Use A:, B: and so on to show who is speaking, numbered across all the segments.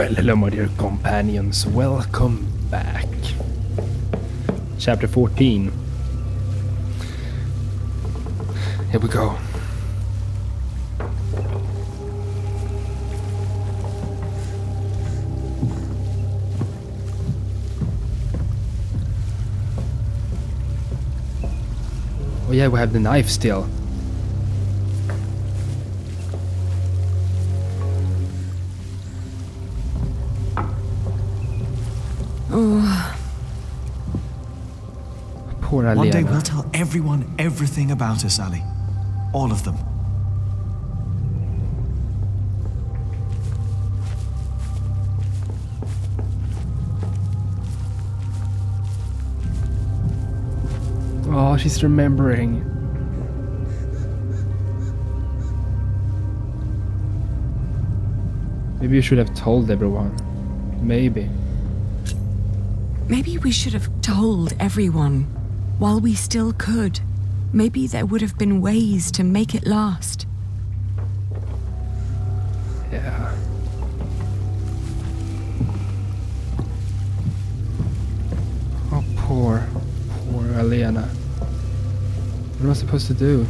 A: Well, hello my dear companions, welcome back. Chapter 14. Here we go. Oh yeah, we have the knife still.
B: Oh.
A: Poor Aliena.
C: One day we'll tell everyone everything about us, Ali. All of them.
A: Oh, she's remembering. Maybe you should have told everyone. Maybe.
B: Maybe we should have told everyone while we still could. Maybe there would have been ways to make it last.
A: Yeah. Oh, poor Aliena. What am I supposed to do?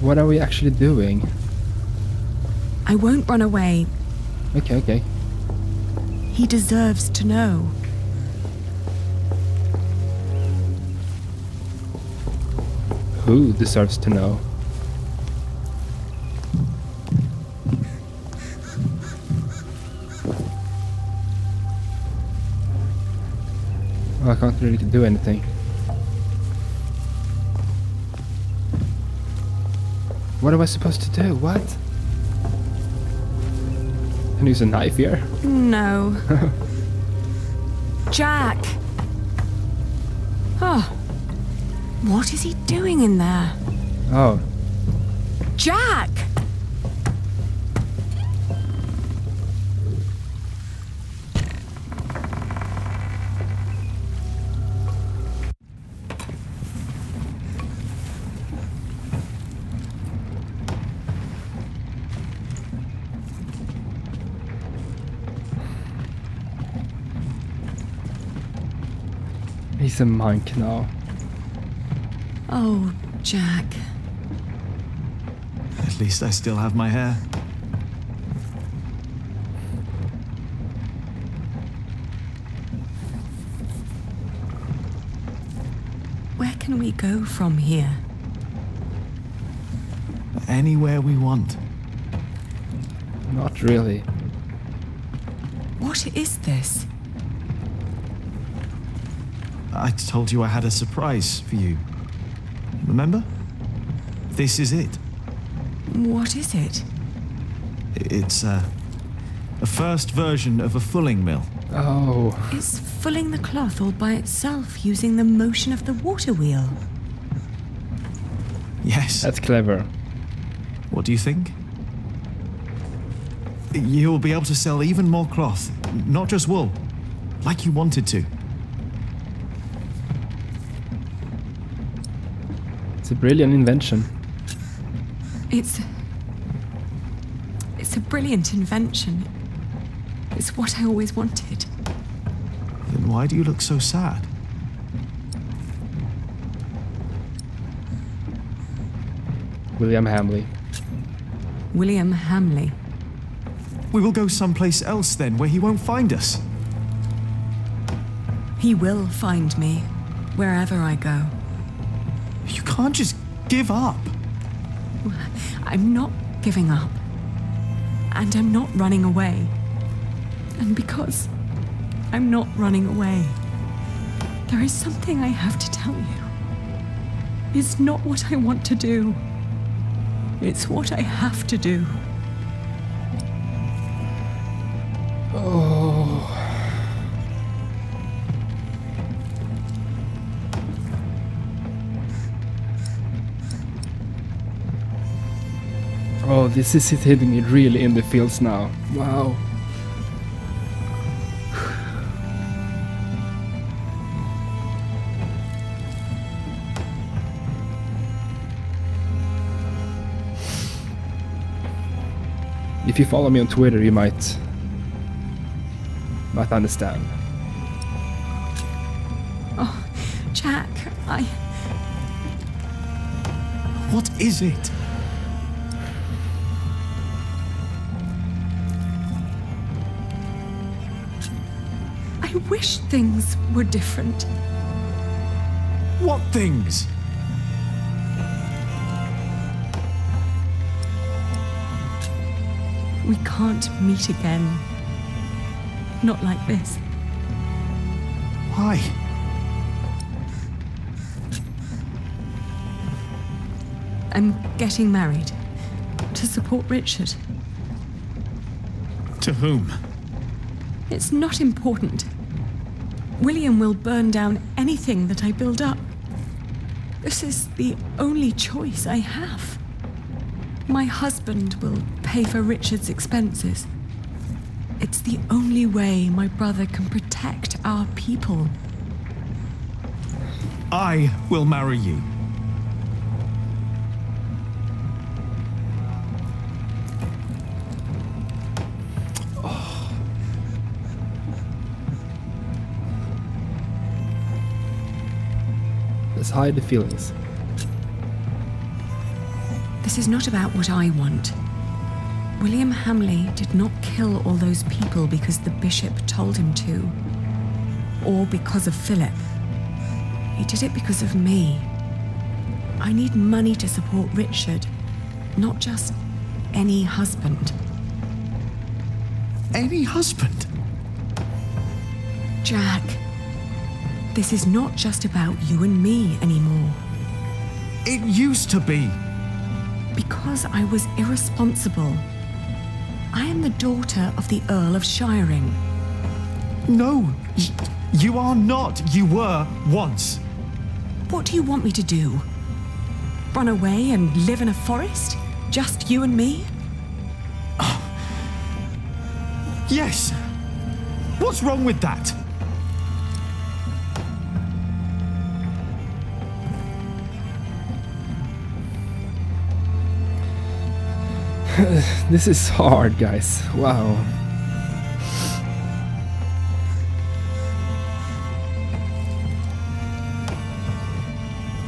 A: What are we actually doing?
B: I won't run away.
A: Okay.
B: He deserves to know.
A: Who deserves to know? Oh, I can't really do anything. What am I supposed to do? What? Can I use a knife here?
B: No. Jack! Oh. What is he doing in there?
A: Oh.
B: Jack!
A: He's a monk now.
B: Oh, Jack.
C: At least I still have my hair.
B: Where can we go from here?
C: Anywhere we want.
A: Not really.
B: What is this?
C: I told you I had a surprise for you. Remember? This is it.
B: What is it?
C: It's a first version of a fulling mill.
A: Oh.
B: It's fulling the cloth all by itself using the motion of the water wheel.
C: Yes.
A: That's clever.
C: What do you think? You'll be able to sell even more cloth, not just wool, like you wanted to.
A: It's a brilliant invention.
B: It's a brilliant invention. It's what I always wanted.
C: Then why do you look so sad?
A: William Hamley.
B: William Hamley.
C: We will go someplace else then, where he won't find us.
B: He will find me, wherever I go.
C: You can't just give up.
B: I'm not giving up. And I'm not running away. And because I'm not running away, there is something I have to tell you. It's not what I want to do. It's what I have to do.
A: Oh. Oh, this is hitting me really in the feels now. Wow. If you follow me on Twitter, you might understand.
B: Oh, Jack,
C: What is it?
B: I wish things were different.
C: What things?
B: We can't meet again. Not like this.
C: Why?
B: I'm getting married. To support Richard.
C: To whom?
B: It's not important. William will burn down anything that I build up. This is the only choice I have. My husband will pay for Richard's expenses. It's the only way my brother can protect our people.
C: I will marry you.
A: Let's hide the feelings.
B: This is not about what I want. William Hamley did not kill all those people because the bishop told him to, or because of Philip. He did it because of me. I need money to support Richard, not just any husband.
C: Any husband?
B: Jack, this is not just about you and me anymore.
C: It used to be.
B: Because I was irresponsible. I am the daughter of the Earl of Shiring.
C: No, you are not. You were once.
B: What do you want me to do? Run away and live in a forest? Just you and me?
C: Yes. What's wrong with that?
A: This is hard, guys. Wow.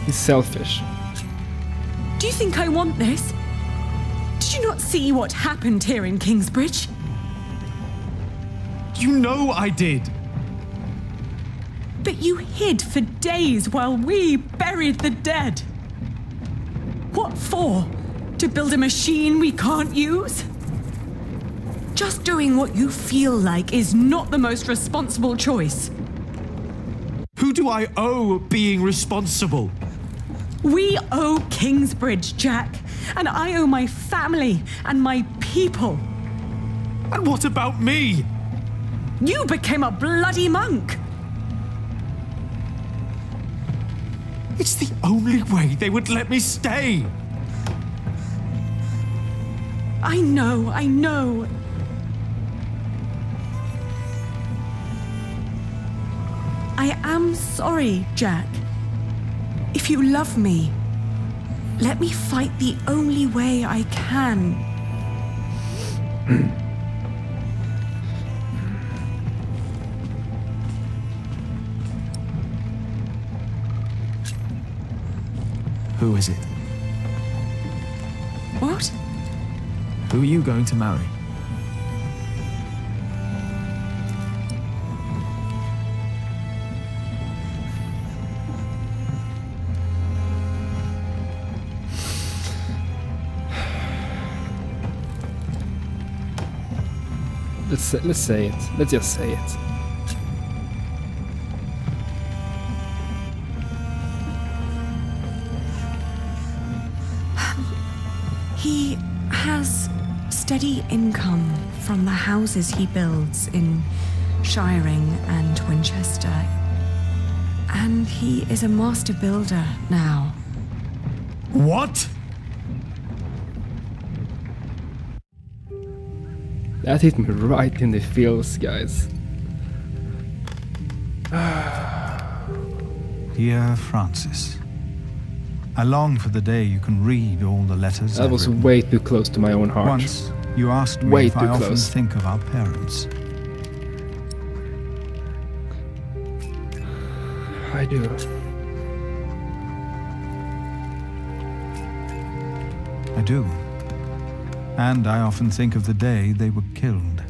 A: He's selfish.
B: Do you think I want this? Did you not see what happened here in Kingsbridge?
C: You know I did.
B: But you hid for days while we buried the dead. What for? To build a machine we can't use? Just doing what you feel like is not the most responsible choice.
C: Who do I owe being responsible?
B: We owe Kingsbridge, Jack, and I owe my family and my people.
C: And what about me?
B: You became a bloody monk.
C: It's the only way they would let me stay.
B: I know. I am sorry, Jack. If you love me, let me fight the only way I can.
C: Who is it?
B: What?
C: Who are you going to marry?
A: Let's say it. Let's just say it.
B: He has steady income from the houses he builds in Shiring and Winchester. And he is a master builder now.
C: What?
A: That hit me right in the feels, guys.
D: Dear Francis, I long for the day you can read all the letters
A: That
D: I've
A: was
D: written.
A: way too close to my own heart.
D: Once, You asked me
A: Way
D: if I
A: too
D: often
A: close.
D: think of our parents.
A: I do.
D: I do. And I often think of the day they were killed.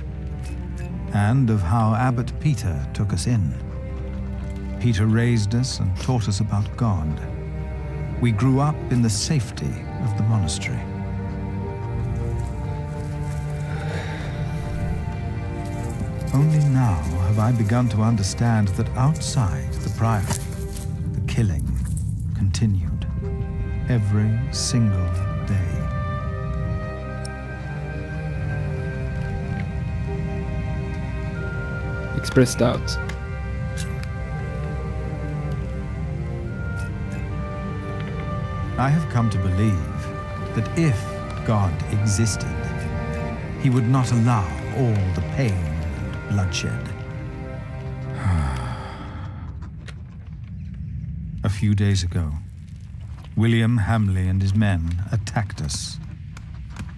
D: And of how Abbot Peter took us in. Peter raised us and taught us about God. We grew up in the safety of the monastery. Only now have I begun to understand that outside the priory, the killing continued every single day.
A: Expressed out.
D: I have come to believe that if God existed, he would not allow all the pain and bloodshed. A few days ago, William Hamley and his men attacked us.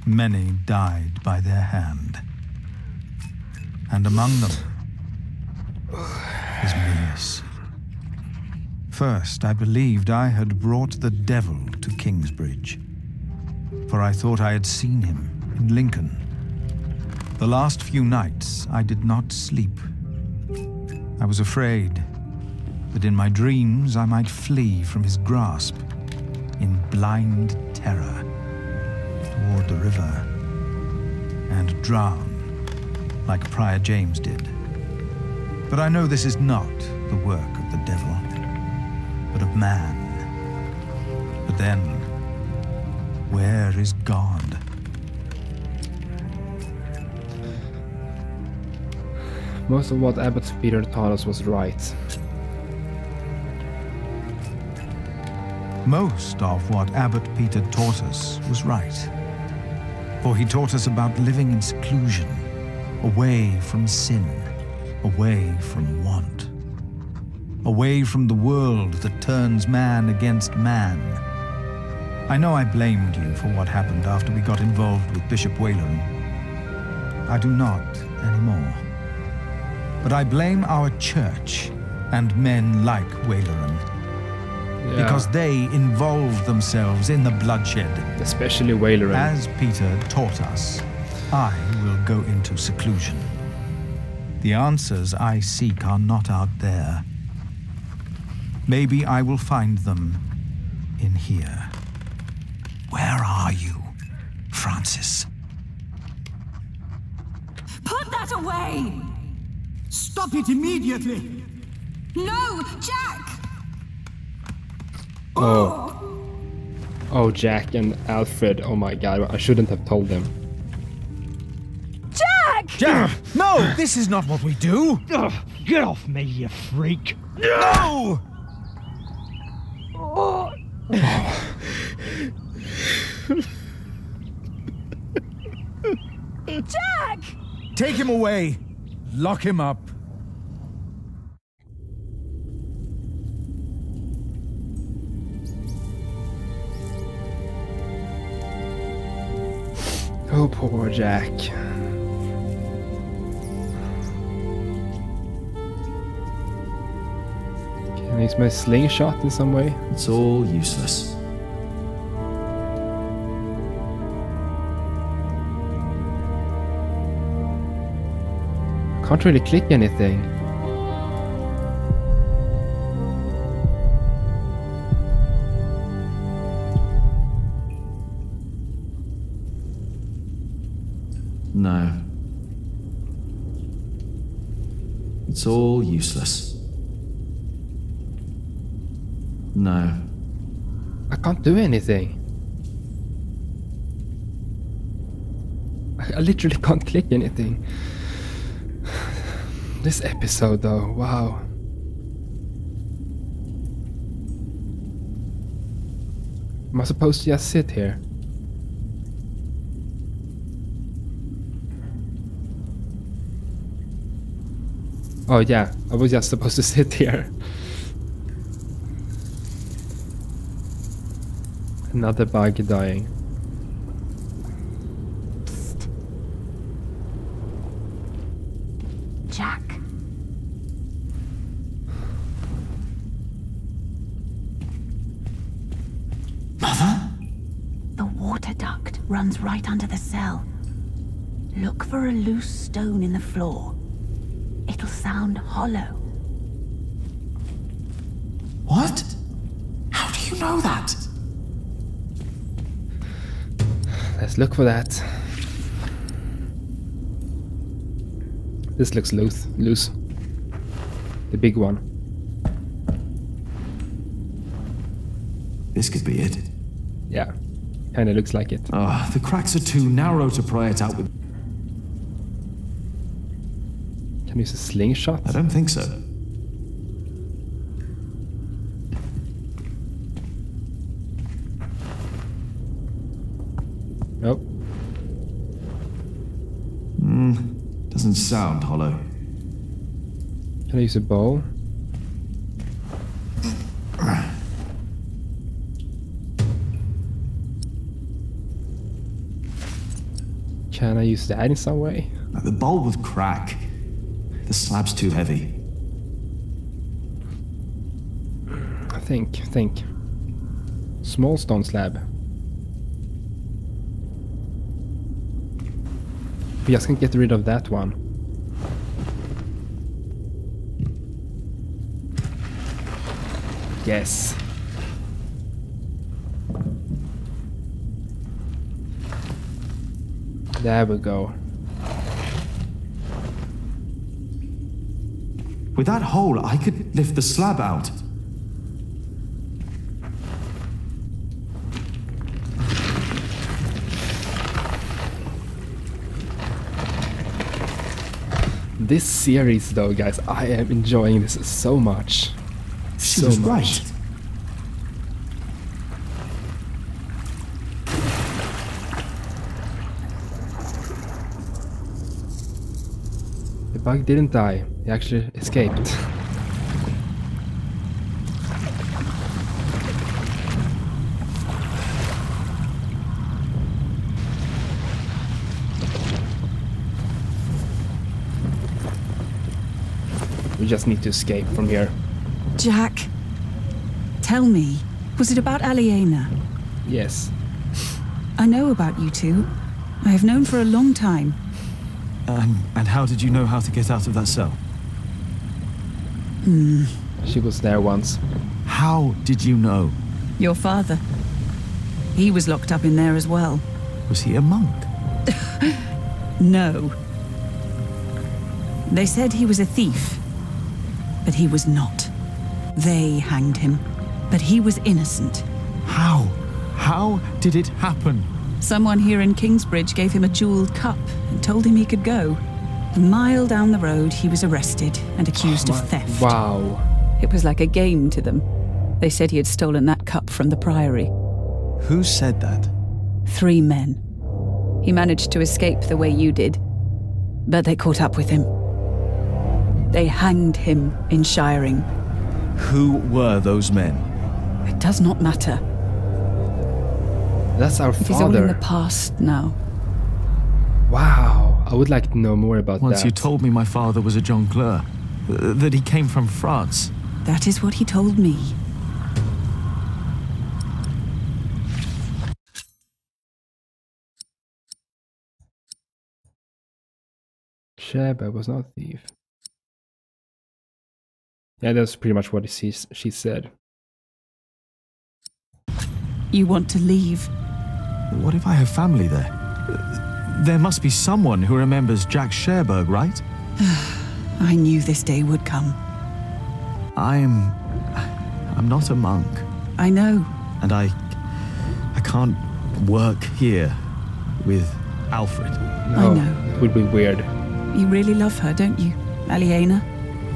D: Many died by their hand. And among them is Milius. First, I believed I had brought the devil to Kingsbridge, for I thought I had seen him in Lincoln. The last few nights, I did not sleep. I was afraid that in my dreams I might flee from his grasp in blind terror toward the river and drown like Prior James did. But I know this is not the work of the devil, but of man. But then, where is God?
A: Most of what Abbot Peter taught us was right.
D: Most of what Abbot Peter taught us was right. For he taught us about living in seclusion, away from sin, away from want, away from the world that turns man against man. I know I blamed you for what happened after we got involved with Bishop Waleran. I do not anymore. But I blame our church and men like Waleran.
A: Yeah.
D: Because they involved themselves in the bloodshed.
A: Especially Waleran.
D: As Peter taught us, I will go into seclusion. The answers I seek are not out there. Maybe I will find them in here. Where are you, Francis?
B: Put that away!
E: Stop it immediately!
B: No, Jack!
A: Oh, Jack and Alfred. Oh my god, I shouldn't have told them.
B: Jack!
E: Jack! No! This is not what we do!
F: Ugh, get off me, you freak!
E: No!
B: Jack!
E: Take him away! Lock him up!
A: Oh, poor Jack. Can I use my slingshot in some way?
G: It's all useless.
A: Can't really click anything.
G: No. It's all useless. No.
A: I can't do anything. I literally can't click anything. This episode though, wow. Am I supposed to just sit here? Oh yeah, I was just supposed to sit here. Another bug dying.
H: runs right under the cell. Look for a loose stone in the floor. It'll sound hollow.
G: What? How do you know that?
A: Let's look for that. This looks loose. The big one.
G: This could be it.
A: Yeah, kinda looks like it.
G: Ah, the cracks are too narrow to pry it out with.
A: Can you use a slingshot?
G: I don't think so.
A: Nope.
G: Doesn't sound hollow.
A: Can I use a bow? Can I use that in some way?
G: The bowl would crack. The slab's too heavy.
A: Think. Small stone slab. We just can get rid of that one. Yes. There we go.
G: With that hole, I could lift the slab out.
A: This series though, guys, I am enjoying this so much.
G: She was right.
A: The bug didn't die, he actually escaped. We just need to escape from here.
B: Jack, tell me, was it about Aliena?
A: Yes.
C: I know about you two. I have known for a long time.
G: And how did you know how to get out of that cell?
A: She was there once.
G: How did you know?
C: Your father. He was locked up in there as well.
G: Was he a monk?
C: No. They said he was a thief, but he was not. They hanged him, but he was innocent.
G: How? How did it happen?
C: Someone here in Kingsbridge gave him a jeweled cup and told him he could go. A mile down the road, he was arrested and accused of theft.
A: Wow.
C: It was like a game to them. They said he had stolen that cup from the priory.
G: Who said that?
C: 3 men. He managed to escape the way you did, but they caught up with him. They hanged him in Shiring.
G: Who were those men?
C: It does not matter.
A: That's our
C: It is all in the
A: father.
C: past now.
A: Wow. I would like to know more about
G: Once
A: that.
G: you told me my father was a jongleur, that he came from France.
C: That is what he told me.
A: Sheba was not a thief. Yeah, that's pretty much what she said.
C: You want to leave?
G: What if I have family there? There must be someone who remembers Jack Sherberg, right?
C: I knew this day would come.
G: I'm not a monk,
C: I know.
G: and I can't work here with Alfred.
A: No,
C: I know.
A: it would be weird.
C: You really love her, don't you, Aliena?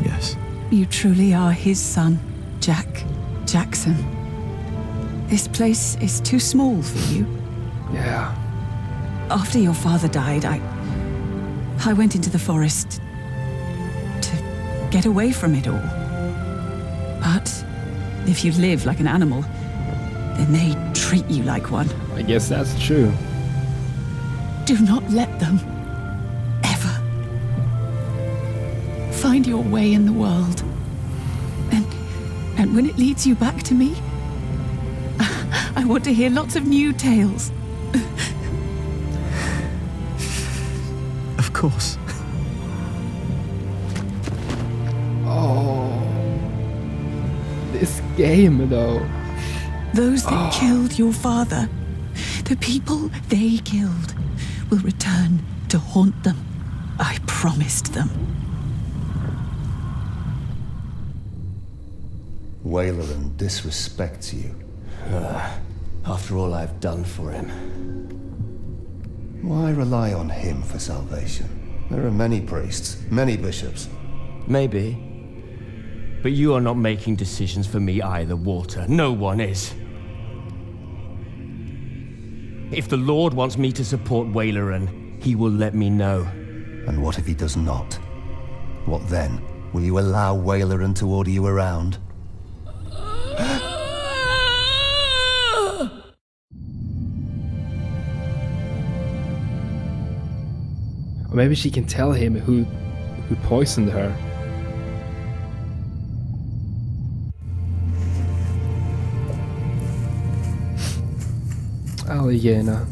G: Yes.
C: You truly are his son, Jack Jackson. This place is too small for you.
A: Yeah.
C: After your father died, I went into the forest to get away from it all. But if you live like an animal, then they treat you like one.
A: I guess that's true.
C: Do not let them ever find your way in the world. And when it leads you back to me, I want to hear lots of new tales.
G: course.
A: Oh. This game, though.
C: Those that killed your father, the people they killed, will return to haunt them. I promised them.
I: Wayleran disrespects you.
J: After all I've done for him.
I: Why rely on him for salvation? There are many priests, many bishops.
J: Maybe. But you are not making decisions for me either, Walter. No one is. If the Lord wants me to support Wayleran, he will let me know.
I: And what if he does not? What then? Will you allow Wayleran to order you around?
A: Or maybe she can tell him who poisoned her. Aliena.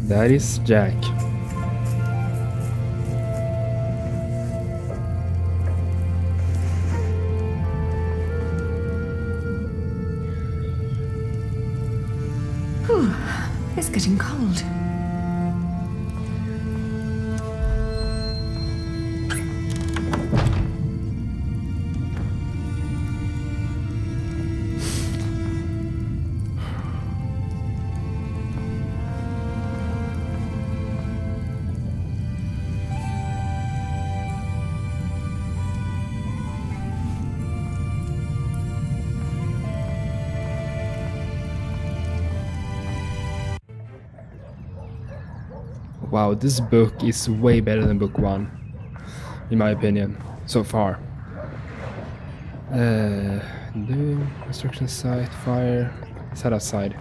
A: That is Jack.
B: Whew, it's getting cold.
A: Wow, this book is way better than book 1, in my opinion, so far. New construction site, fire, set outside.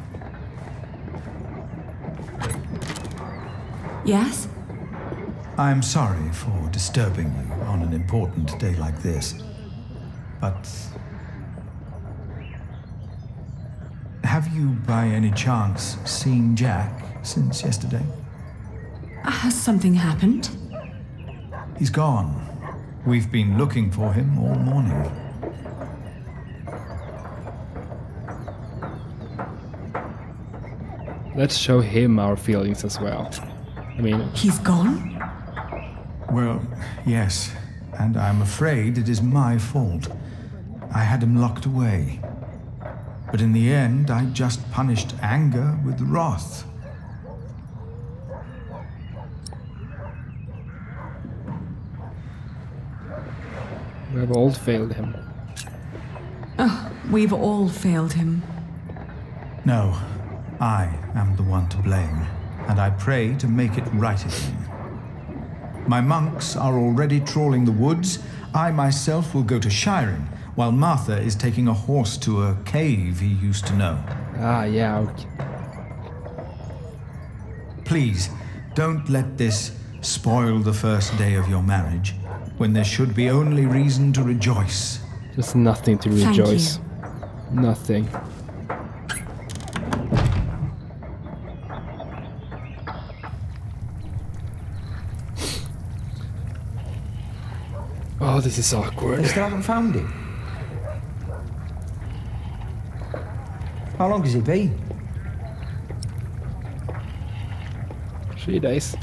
B: Yes?
D: I'm sorry for disturbing you on an important day like this, but have you by any chance seen Jack since yesterday?
B: Has something happened?
D: He's gone. We've been looking for him all morning.
A: Let's show him our feelings as well. I mean...
B: He's gone?
D: Well, yes. And I'm afraid it is my fault. I had him locked away. But in the end, I just punished anger with wrath.
A: We have all failed him.
B: Oh, we've all failed him.
D: No, I am the one to blame, and I pray to make it right again. My monks are already trawling the woods. I myself will go to Shiring, while Martha is taking a horse to a cave he used to know.
A: Ah, yeah, okay.
D: Please, don't let this spoil the first day of your marriage, when there should be only reason to rejoice.
A: There's nothing to rejoice. Nothing. Oh, this is awkward.
K: They still haven't found him. How long has he been?
A: 3 days.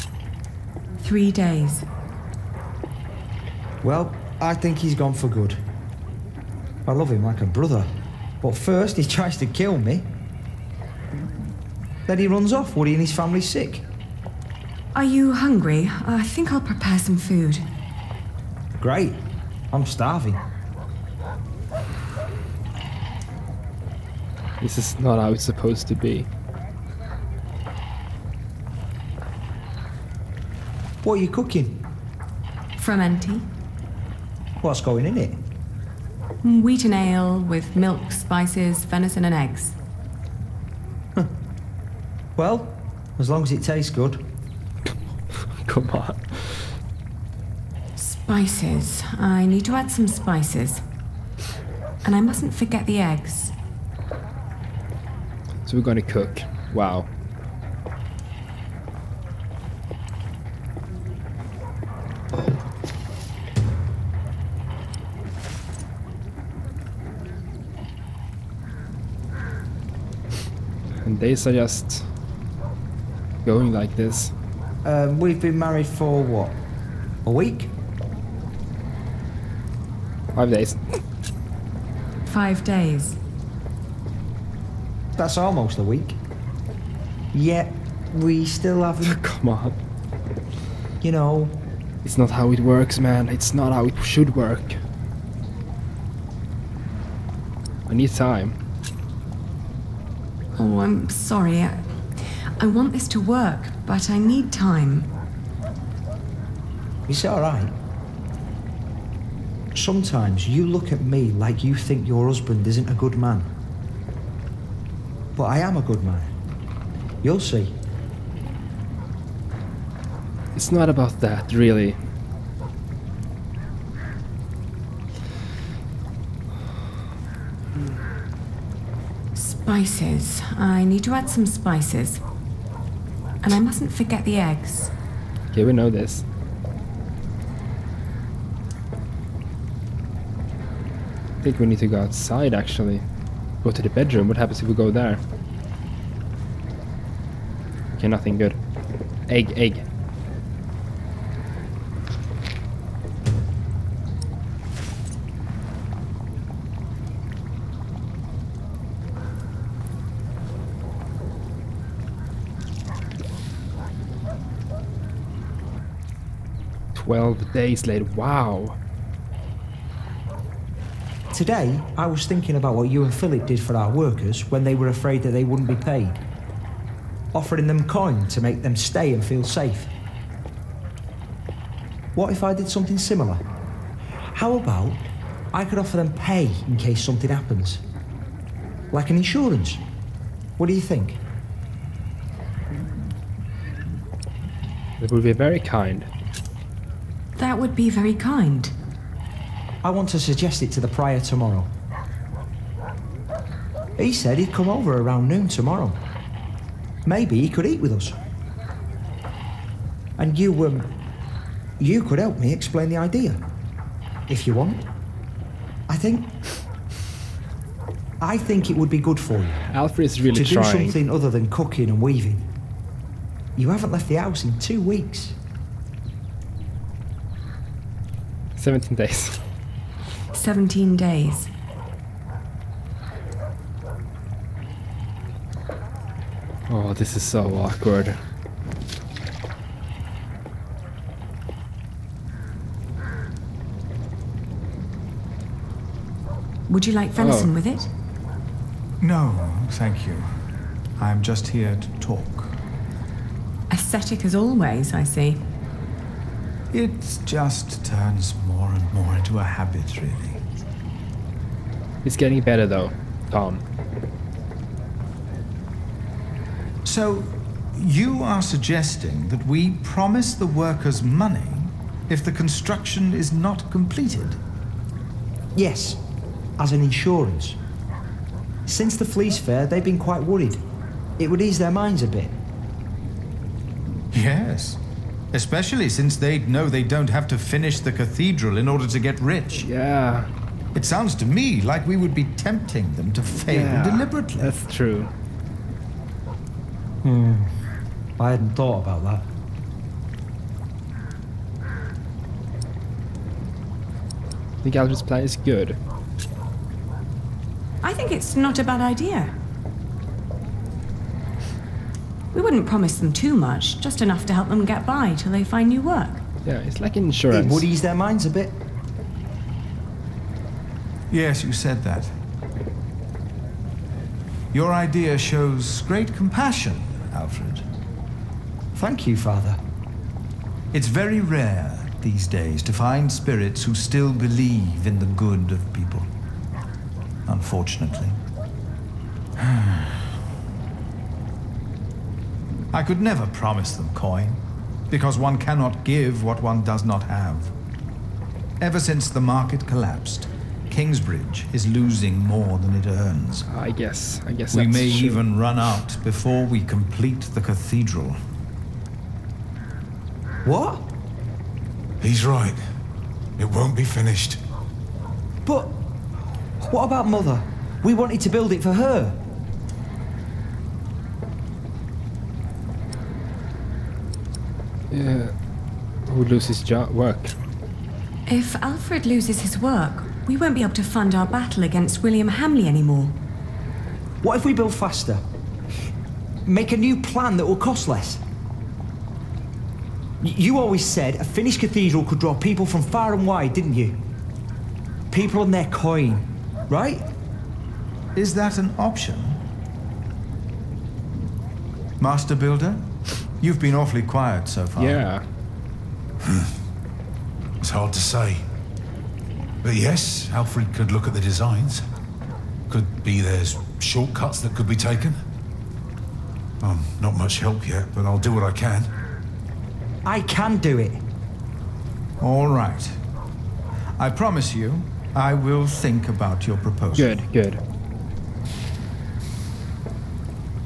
B: 3 days.
K: Well, I think he's gone for good. I love him like a brother. But first he tries to kill me. Then he runs off. Woody and his family's sick.
B: Are you hungry? I think I'll prepare some food.
K: Great. I'm starving.
A: This is not how it's supposed to be.
K: What are you cooking?
B: Frumenti.
K: What's going in it?
B: Wheaten ale with milk, spices, venison and eggs.
K: Well, as long as it tastes good.
A: Come on.
B: Spices. I need to add some spices. And I mustn't forget the eggs.
A: So we're gonna cook. Wow. And days are just going like this.
K: We've been married for what? A week?
A: 5 days.
B: 5 days.
K: That's almost a week. Yet, we still haven't...
A: Come on.
K: You know...
A: It's not how it works, man. It's not how it should work. I need time.
B: Oh, I'm sorry. I want this to work, but I need time.
K: It's alright. Sometimes you look at me like you think your husband isn't a good man. But I am a good man. You'll see.
A: It's not about that, really.
B: Spices. I need to add some spices. And I mustn't forget the eggs.
A: Okay, we know this. I think we need to go outside, actually. Go to the bedroom. What happens if we go there? Okay, nothing good. Egg. 12 days later. Wow.
K: Today, I was thinking about what you and Philip did for our workers when they were afraid that they wouldn't be paid. Offering them coin to make them stay and feel safe. What if I did something similar? How about I could offer them pay in case something happens? Like an insurance. What do you think?
A: It would be very kind.
B: That would be very kind.
K: I want to suggest it to the prior tomorrow. He said he'd come over around noon tomorrow. Maybe he could eat with us. And you could help me explain the idea. If you want. I think it would be good for you.
A: Alfred is really
K: to
A: trying.
K: do something other than cooking and weaving. You haven't left the house in 2 weeks.
A: 17 days.
B: 17 days.
A: Oh, this is so awkward.
B: Would you like venison with it?
D: No, thank you. I'm just here to talk.
B: Ascetic as always, I see.
D: It just turns more and more into a habit, really.
A: It's getting better though, Tom.
D: So, you are suggesting that we promise the workers money if the construction is not completed?
K: Yes, as an insurance. Since the Fleece Fair, they've been quite worried. It would ease their minds a bit.
D: Yes. Especially since they'd know they don't have to finish the cathedral in order to get rich.
A: Yeah.
D: It sounds to me like we would be tempting them to fail deliberately.
A: That's true.
K: I hadn't thought about that.
A: I think Alfred's plan is good.
B: I think it's not a bad idea. We wouldn't promise them too much, just enough to help them get by till they find new work.
A: Yeah, it's like insurance.
K: It would ease their minds a bit.
D: Yes, you said that. Your idea shows great compassion, Alfred.
K: Thank you, Father.
D: It's very rare these days to find spirits who still believe in the good of people. Unfortunately. I could never promise them coin, because one cannot give what one does not have. Ever since the market collapsed, Kingsbridge is losing more than it earns.
A: I guess
D: We
A: that's
D: may
A: true.
D: even run out before we complete the cathedral.
K: What?
L: He's right. It won't be finished.
K: But what about Mother? We wanted to build it for her.
A: Yeah. Who loses work?
B: If Alfred loses his work, we won't be able to fund our battle against William Hamley anymore.
K: What if we build faster? Make a new plan that will cost less? You always said a finished cathedral could draw people from far and wide, didn't you? People and their coin, right?
D: Is that an option? Master Builder? You've been awfully quiet so far.
A: Yeah.
L: It's hard to say. But yes, Alfred could look at the designs. Could be there's shortcuts that could be taken. Not much help yet, but I'll do what I can.
K: I can do it.
D: All right. I promise you, I will think about your proposal.
A: Good.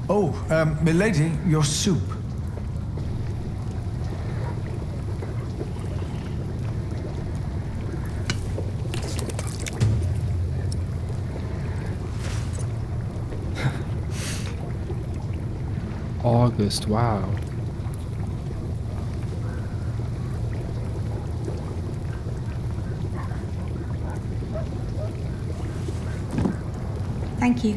D: Oh, milady, your soup.
A: August, wow.
M: Thank you.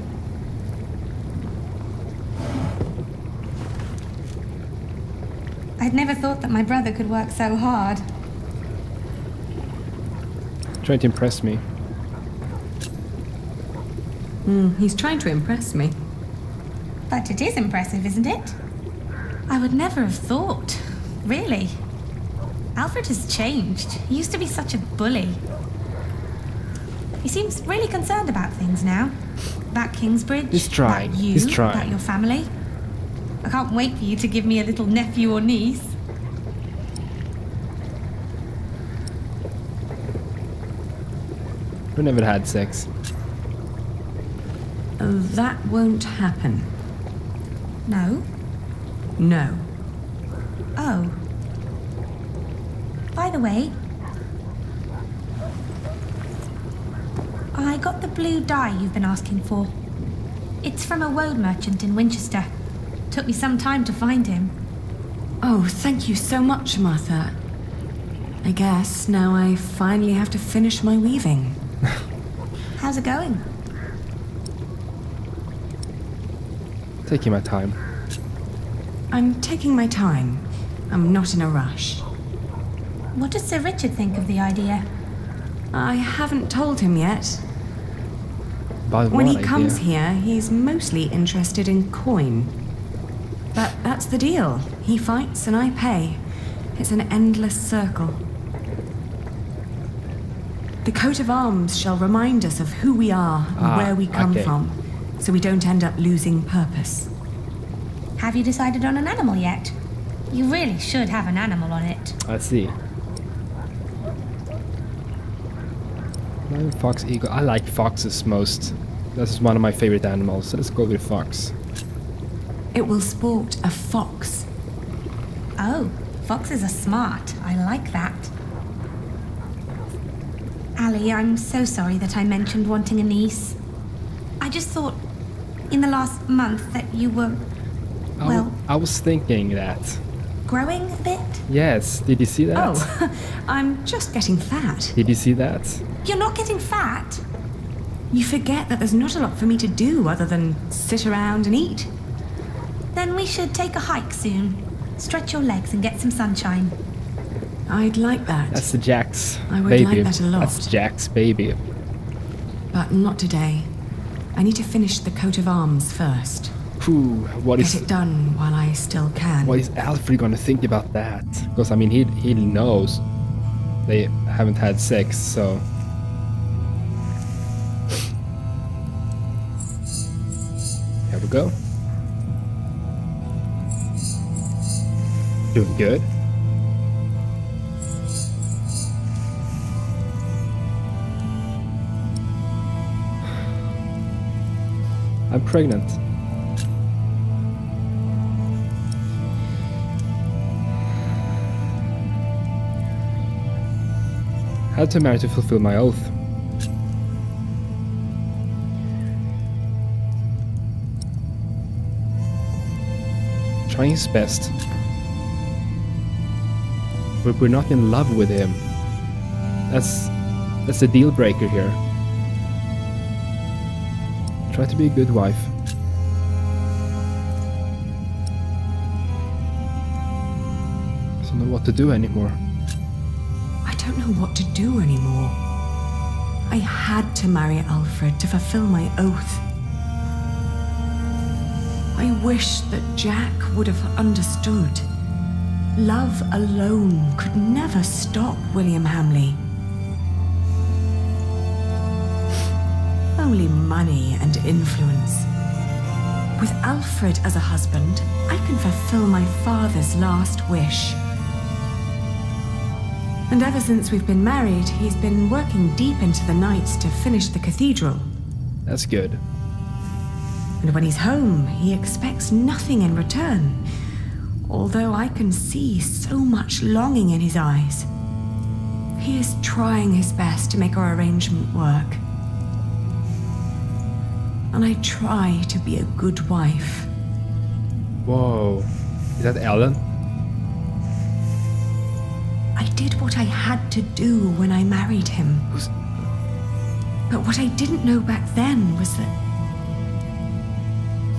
M: I'd never thought that my brother could work so hard.
A: Trying to impress me.
B: He's trying to impress me.
M: But it is impressive, isn't it? I would never have thought. Really. Alfred has changed. He used to be such a bully. He seems really concerned about things now. About Kingsbridge.
A: He's trying.
M: About you.
A: He's trying.
M: About your family. I can't wait for you to give me a little nephew or niece.
A: We never had sex.
B: That won't happen.
M: No?
B: No.
M: Oh. By the way, I got the blue dye you've been asking for. It's from a woad merchant in Winchester. Took me some time to find him.
B: Oh, thank you so much, Martha. I guess now I finally have to finish my weaving.
M: How's it going?
A: Taking my time.
B: I'm taking my time. I'm not in a rush.
M: What does Sir Richard think of the idea?
B: I haven't told him yet.
A: But
B: When he
A: what
B: comes
A: idea?
B: here, he's mostly interested in coin. But that's the deal. He fights and I pay. It's an endless circle. The coat of arms shall remind us of who we are and where we come from, so we don't end up losing purpose.
M: Have you decided on an animal yet? You really should have an animal on it.
A: I see. Lion, fox, eagle. I like foxes most. This is one of my favorite animals, so let's go with fox.
B: It will sport a fox.
M: Oh, foxes are smart. I like that. Ali, I'm so sorry that I mentioned wanting a niece. I just thought, in the last month, that you were, well...
A: I was thinking that.
M: Growing a bit?
A: Yes, did you see that?
B: Oh, I'm just getting fat.
A: Did you see that?
M: You're not getting fat?
B: You forget that there's not a lot for me to do other than sit around and eat.
M: Then we should take a hike soon. Stretch your legs and get some sunshine.
B: I'd like that.
A: That's the Jack's
B: I would
A: baby.
B: like that a lot.
A: That's Jack's baby.
B: But not today. I need to finish the coat of arms first.
A: Whew, what
B: Get
A: is
B: it done while I still can.
A: What is Alfred gonna think about that? Because I mean, he knows they haven't had sex, so. Here we go. Doing good. I'm pregnant. I had to marry to fulfill my oath. Trying his best. But we're not in love with him. That's a deal breaker here. Try to be a good wife. I don't know what to do anymore.
B: I don't know what to do anymore. I had to marry Alfred to fulfill my oath. I wish that Jack would have understood. Love alone could never stop William Hamley. Only money and influence. With Alfred as a husband, I can fulfill my father's last wish. And ever since we've been married, he's been working deep into the night to finish the cathedral.
A: That's good.
B: And when he's home, he expects nothing in return. Although I can see so much longing in his eyes. He is trying his best to make our arrangement work. And I try to be a good wife.
A: Whoa. Is that Ellen?
B: I did what I had to do when I married him. But what I didn't know back then was that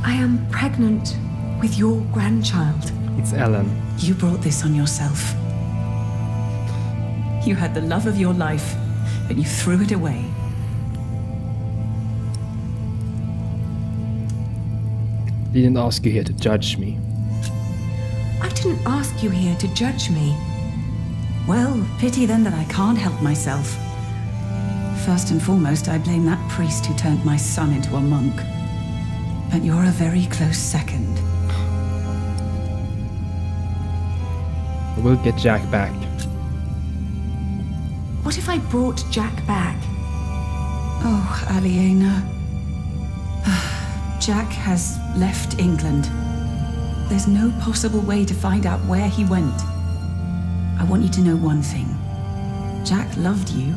B: I am pregnant with your grandchild.
A: It's Ellen.
C: You brought this on yourself. You had the love of your life, but you threw it away.
A: Didn't ask you here to judge me.
B: I didn't ask you here to judge me.
C: Well, pity then that I can't help myself. First and foremost, I blame that priest who turned my son into a monk. But you're a very close second.
A: We'll get Jack back.
B: What if I brought Jack back?
C: Oh, Aliena. Jack has left England. There's no possible way to find out where he went. I want you to know one thing. Jack loved you.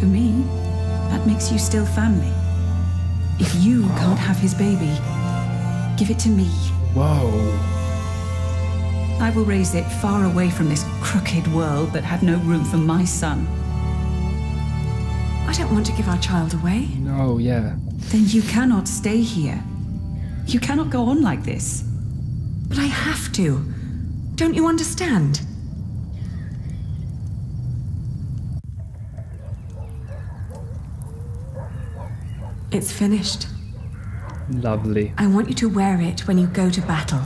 C: For me, that makes you still family. If you can't have his baby, give it to me.
A: Whoa.
C: I will raise it far away from this crooked world that had no room for my son.
B: I don't want to give our child away.
A: No, yeah.
C: Then you cannot stay here. You cannot go on like this.
B: But I have to. Don't you understand? It's finished.
A: Lovely.
B: I want you to wear it when you go to battle.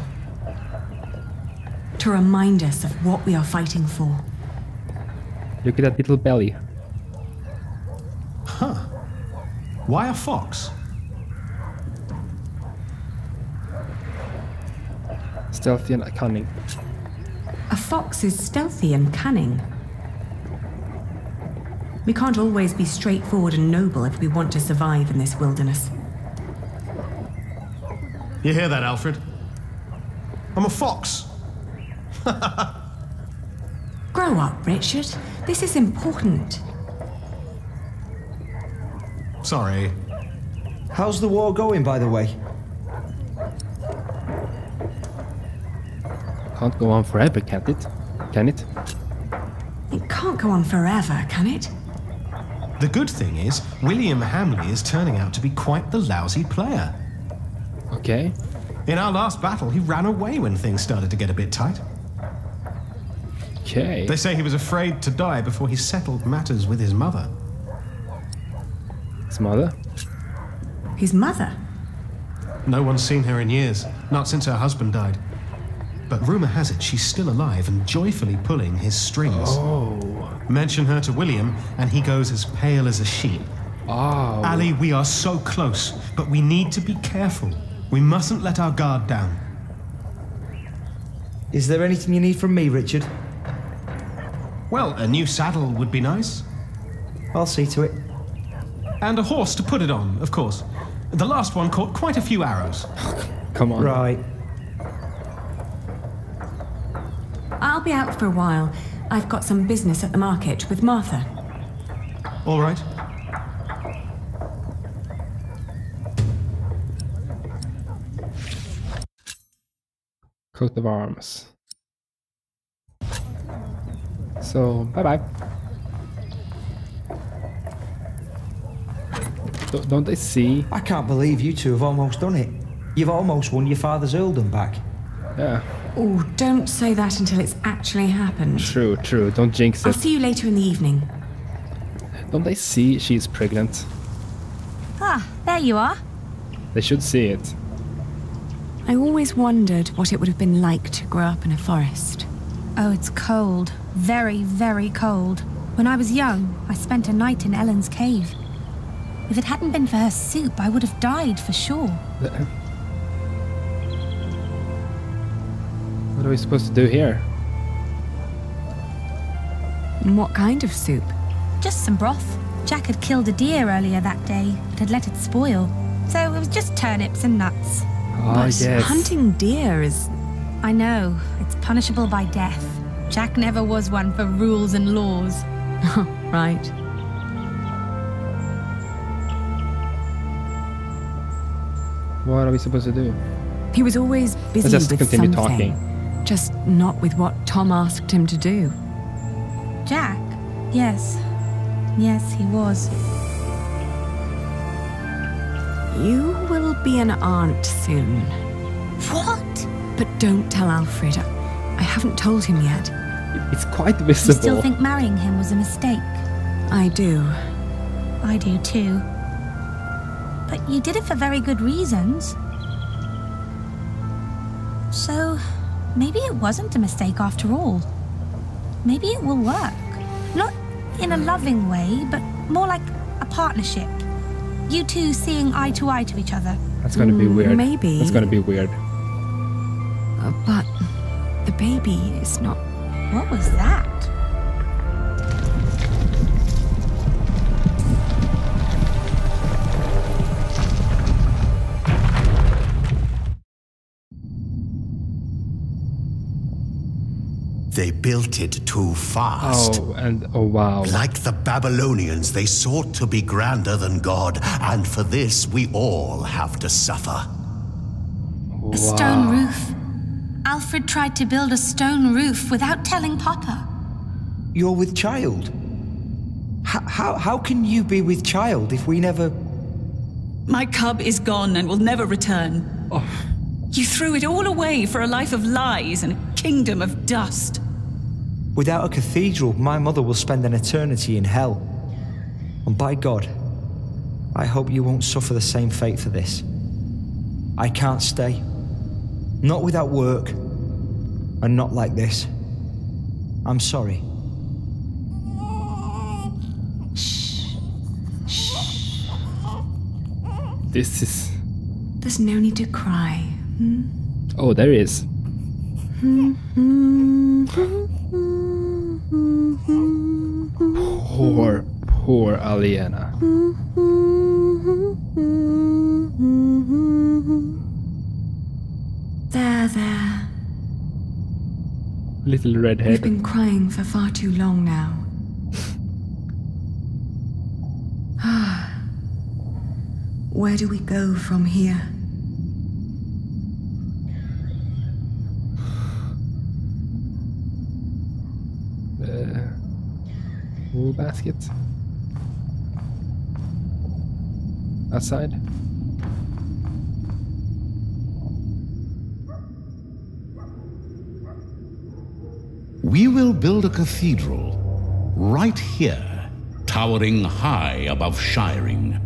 B: To remind us of what we are fighting for.
A: Look at that little belly.
N: Huh. Why a fox?
A: Stealthy and cunning.
B: A fox is stealthy and cunning. We can't always be straightforward and noble if we want to survive in this wilderness.
N: You hear that, Alfred? I'm a fox.
B: Grow up, Richard. This is important.
N: Sorry.
K: How's the war going, by the way?
A: Can't go on forever, can't it? Can it?
B: It can't go on forever, can it?
N: The good thing is, William Hamley is turning out to be quite the lousy player.
A: Okay.
N: In our last battle, he ran away when things started to get a bit tight.
A: Okay.
N: They say he was afraid to die before he settled matters with his mother.
A: His mother?
B: His mother?
N: No one's seen her in years, not since her husband died. But rumor has it she's still alive and joyfully pulling his strings.
A: Oh.
N: Mention her to William, and he goes as pale as a sheep.
A: Oh.
N: Ali, we are so close, but we need to be careful. We mustn't let our guard down.
K: Is there anything you need from me, Richard?
N: Well, a new saddle would be nice.
K: I'll see to it.
N: And a horse to put it on, of course. The last one caught quite a few arrows.
A: Come on.
K: Right.
B: I'll be out for a while. I've got some business at the market with Martha.
N: All right.
A: Coat of arms. So, bye-bye. Don't they see?
K: I can't believe you two have almost done it. You've almost won your father's earldom back.
A: Yeah.
B: Oh, don't say that until it's actually happened.
A: True, true. Don't jinx
B: I'll
A: it.
B: see you later in the evening.
A: Don't they see she's pregnant?
M: Ah, there you are.
A: They should see it.
B: I always wondered what it would have been like to grow up in a forest.
M: Oh, it's cold. Very, very cold. When I was young, I spent a night in Ellen's cave. If it hadn't been for her soup, I would have died for sure.
A: What are we supposed to do here?
B: What kind of soup?
M: Just some broth. Jack had killed a deer earlier that day, but had let it spoil. So it was just turnips and nuts.
A: Oh, yes.
B: Hunting deer is...
M: I know. It's punishable by death. Jack never was one for rules and laws.
B: Right.
A: What are we supposed to do?
B: He was always busy
A: Let's just
B: with
A: continue
B: something.
A: talking.
B: Just not with what Tom asked him to do.
M: Jack? Yes. Yes, he was.
B: You will be an aunt soon.
M: What?
B: But don't tell Alfred. I haven't told him yet.
A: It's quite
M: You
A: visible.
M: still think marrying him was a mistake?
B: I do.
M: I do too. But you did it for very good reasons. So, maybe it wasn't a mistake after all. Maybe it will work. Not in a loving way, but more like a partnership. You two seeing eye to eye to each other.
A: That's gonna be weird.
B: Maybe.
A: That's gonna be weird.
B: But the baby is not...
M: What was that?
O: They built it too fast.
A: Oh wow.
O: Like the Babylonians, they sought to be grander than God, and for this we all have to suffer.
M: A stone roof. Alfred tried to build a stone roof without telling Papa.
K: You're with child? How can you be with child if we never...
C: My cub is gone and will never return.
A: Oh.
C: You threw it all away for a life of lies and a kingdom of dust.
K: Without a cathedral, my mother will spend an eternity in hell. And by God, I hope you won't suffer the same fate for this. I can't stay. Not without work. And not like this. I'm sorry.
A: This is...
B: There's no need to cry.
A: Oh, there is. Poor Aliena.
B: There.
A: Little redhead.
B: We've been crying for far too long now. Where do we go from here?
A: Wool basket. Outside.
P: We will build a cathedral right here, towering high above Shiring.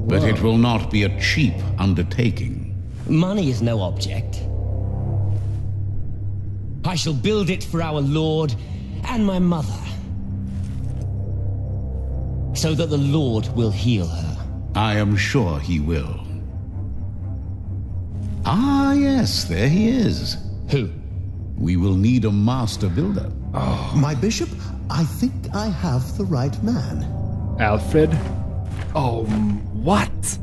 P: But it will not be a cheap undertaking.
J: Money is no object. I shall build it for our Lord and my mother, so that the Lord will heal her.
P: I am sure he will. Ah, yes, there he is.
J: Who?
P: We will need a master builder.
O: Oh. My bishop, I think I have the right man.
A: Alfred? Oh, What?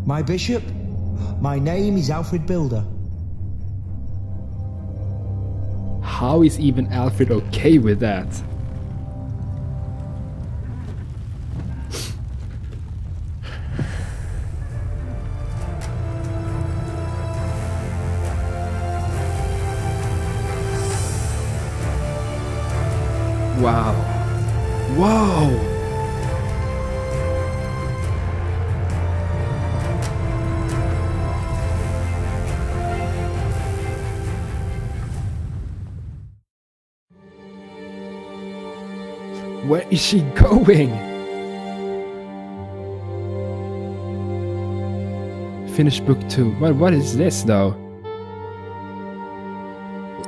K: My bishop, my name is Alfred Builder.
A: How is even Alfred okay with that? Wow. Whoa! Where is she going? Finish book 2. Well, what is this though?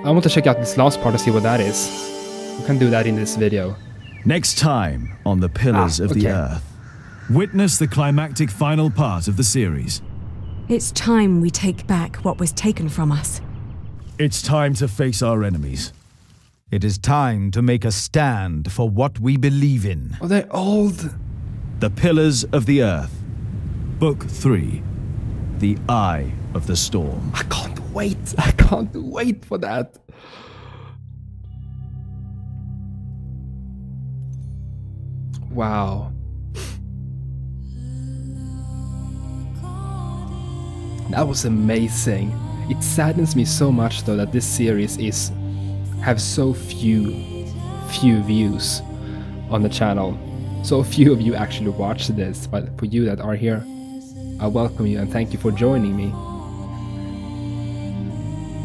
A: I want to check out this last part to see what that is. We can do that in this video.
Q: Next time on The Pillars of the Earth. Witness the climactic final part of the series.
B: It's time we take back what was taken from us.
Q: It's time to face our enemies.
D: It is time to make a stand for what we believe in.
A: Oh, they're old.
Q: The Pillars of the Earth. Book 3. The Eye of the Storm.
A: I can't wait. I can't wait for that. Wow. That was amazing. It saddens me so much though that this series have so few views on the channel. So few of you actually watch this, but for you that are here, I welcome you and thank you for joining me.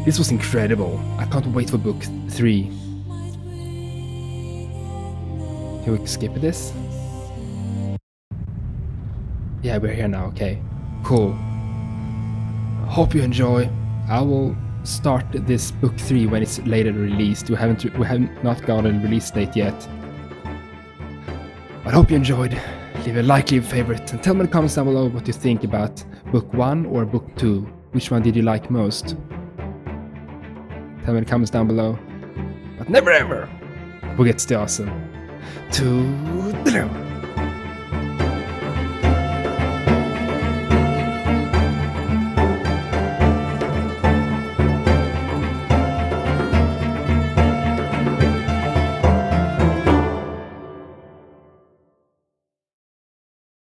A: This was incredible. I can't wait for book 3. Can we skip this? Yeah, we're here now, okay. Cool. Hope you enjoy. I will start this book 3 when it's later released. We haven't not got a release date yet. But I hope you enjoyed. Leave a like, leave a favorite, and tell me in the comments down below what you think about book 1 or book 2. Which one did you like most? Tell me in the comments down below. But never ever forget to stay awesome. Toodeloo.